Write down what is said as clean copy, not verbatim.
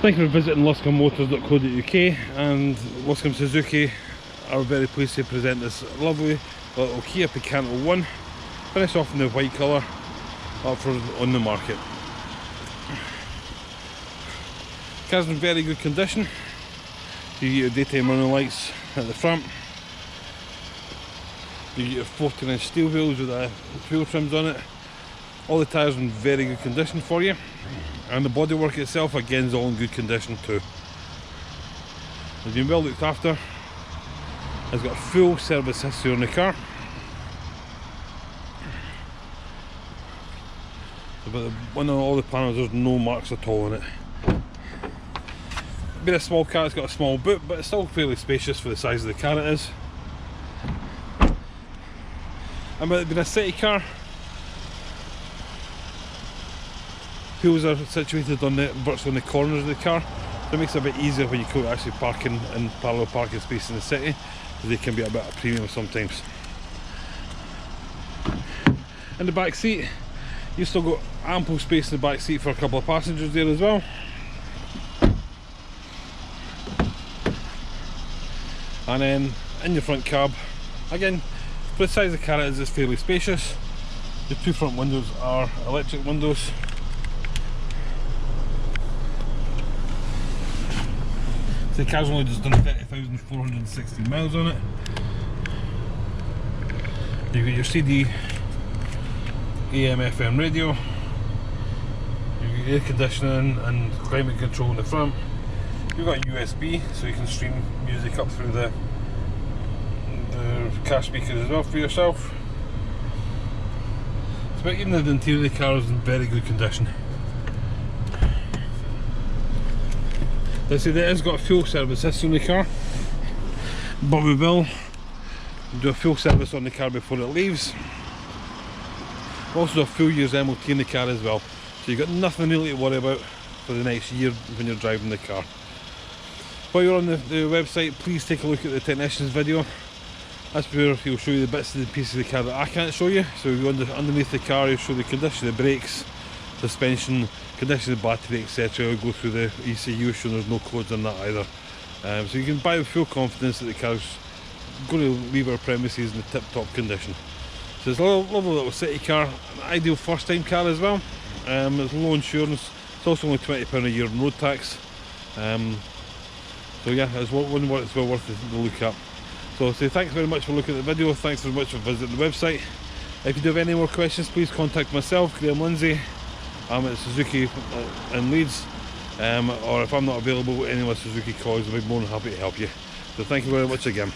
Thank you for visiting luscombemotors.co.uk, and Luscombe Suzuki are very pleased to present this lovely little Kia Picanto 1, finished off in the white colour, up for on the market. Car's in very good condition. You get your daytime running lights at the front. You get your 14-inch steel wheels with the wheel trims on it. All the tyres in very good condition for you, and the bodywork itself again is all in good condition too. It's been well looked after. It's got a full service history on the car. But on all the panels there's no marks at all on it. Being a small car, it's got a small boot, but it's still fairly spacious for the size of the car it is. And with it being a city car, wheels are situated on the virtually on the corners of the car, so it makes it a bit easier when you go actually parking in parallel parking space in the city, because they can be a bit of a premium sometimes. In the back seat, you've still got ample space in the back seat for a couple of passengers there as well. And then in your front cab, again, for the size of the car it is, it's fairly spacious. The two front windows are electric windows. So the car's only just done 30,460 miles on it. You've got your CD, AM, FM radio, you've got air conditioning and climate control in the front. You've got USB, so you can stream music up through the car speakers as well for yourself. So even the interior of the car is in very good condition. Let's say that it has got a full service history on the car, but we will do a full service on the car before it leaves. We'll also do a full year's MOT in the car as well, so you've got nothing really to worry about for the next year when you're driving the car. While you're on the website, please take a look at the technician's video. That's where he'll show you the bits and pieces of the car that I can't show you. So you go underneath the car, he'll show the condition of the brakes, suspension, condition of the battery, etc. He'll go through the ECU, showing there's no codes on that either. So you can buy with full confidence that the car's going to leave our premises in the tip-top condition. So it's a lovely little city car, an ideal first-time car as well. It's low insurance, it's also only £20 a year in road tax. So yeah, it's one it's well worth the look at. So thanks very much for looking at the video, thanks very much for visiting the website. If you do have any more questions, please contact myself, Graham Lindsay. I'm at Suzuki in Leeds, or if I'm not available, any of my Suzuki colleagues will be more than happy to help you. So thank you very much again.